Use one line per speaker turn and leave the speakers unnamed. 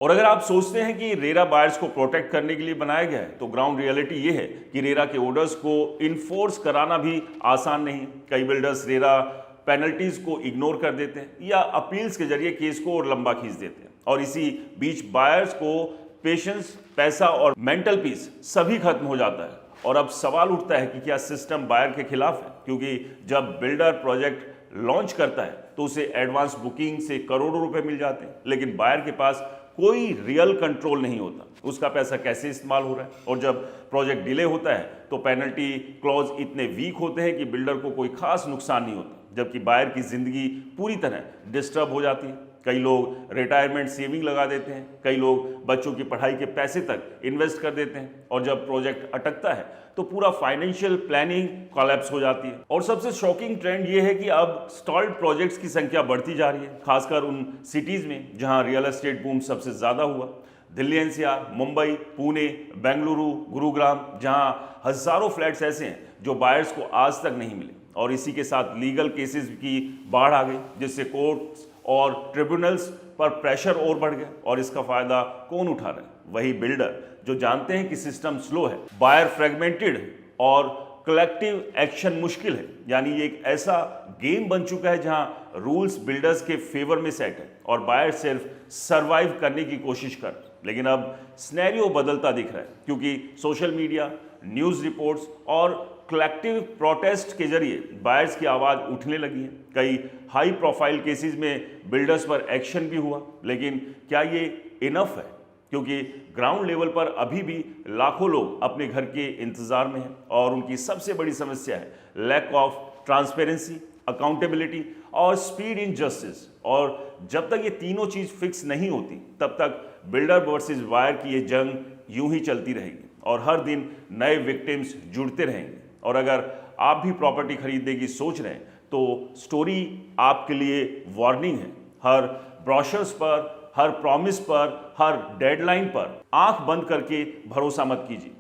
और अगर आप सोचते हैं कि रेरा बायर्स को प्रोटेक्ट करने के लिए बनाया गया है, तो ग्राउंड रियलिटी ये है कि रेरा के ऑर्डर्स को इन्फोर्स कराना भी आसान नहीं। कई बिल्डर्स रेरा पेनल्टीज को इग्नोर कर देते हैं या अपील्स के जरिए केस को और लंबा खींच देते हैं, और इसी बीच बायर्स को पेशेंस, पैसा और मेंटल पीस सभी खत्म हो जाता है। और अब सवाल उठता है कि क्या सिस्टम बायर के खिलाफ है, क्योंकि जब बिल्डर प्रोजेक्ट लॉन्च करता है तो उसे एडवांस बुकिंग से करोड़ों रुपए मिल जाते हैं, लेकिन बायर के पास कोई रियल कंट्रोल नहीं होता उसका पैसा कैसे इस्तेमाल हो रहा है। और जब प्रोजेक्ट डिले होता है तो पेनल्टी क्लॉज इतने वीक होते हैं कि बिल्डर को कोई खास नुकसान नहीं होता, जबकि बायर की जिंदगी पूरी तरह डिस्टर्ब हो जाती है। कई लोग रिटायरमेंट सेविंग लगा देते हैं, कई लोग बच्चों की पढ़ाई के पैसे तक इन्वेस्ट कर देते हैं, और जब प्रोजेक्ट अटकता है तो पूरा फाइनेंशियल प्लानिंग कोलैप्स हो जाती है। और सबसे शॉकिंग ट्रेंड ये है कि अब स्टॉल्ड प्रोजेक्ट्स की संख्या बढ़ती जा रही है, खासकर उन सिटीज में जहां रियल एस्टेट बूम सबसे ज्यादा हुआ। दिल्ली एनसीआर, मुंबई, पुणे, बेंगलुरु, गुरुग्राम, जहां हजारों फ्लैट्स ऐसे हैं जो बायर्स को आज तक नहीं मिले। और इसी के साथ लीगल केसेस की बाढ़ आ गई, जिससे कोर्ट्स और ट्रिब्यूनल्स पर प्रेशर और बढ़ गया। और इसका फायदा कौन उठा रहा है? वही बिल्डर जो जानते हैं कि सिस्टम स्लो है, बायर फ्रेगमेंटेड है और कलेक्टिव एक्शन मुश्किल है। यानी ये एक ऐसा गेम बन चुका है जहां रूल्स बिल्डर्स के फेवर में सेट है और बायर सिर्फ सरवाइव करने की कोशिश कर। लेकिन अब सिनेरियो बदलता दिख रहा है, क्योंकि सोशल मीडिया, न्यूज़ रिपोर्ट्स और कलेक्टिव प्रोटेस्ट के जरिए बायर्स की आवाज़ उठने लगी है। कई हाई प्रोफाइल केसेस में बिल्डर्स पर एक्शन भी हुआ, लेकिन क्या ये इनफ है? क्योंकि ग्राउंड लेवल पर अभी भी लाखों लोग अपने घर के इंतजार में हैं और उनकी सबसे बड़ी समस्या है लैक ऑफ ट्रांसपेरेंसी, अकाउंटेबिलिटी और स्पीड इन जस्टिस। और जब तक ये तीनों चीज़ फिक्स नहीं होती, तब तक बिल्डर वर्सेस बायर की ये जंग यूं ही चलती रहेगी और हर दिन नए विक्टिम्स जुड़ते रहेंगे। और अगर आप भी प्रॉपर्टी खरीदने की सोच रहे हैं तो स्टोरी आपके लिए वार्निंग है। हर ब्रोशर्स पर, हर प्रॉमिस पर, हर डेडलाइन पर आंख बंद करके भरोसा मत कीजिए।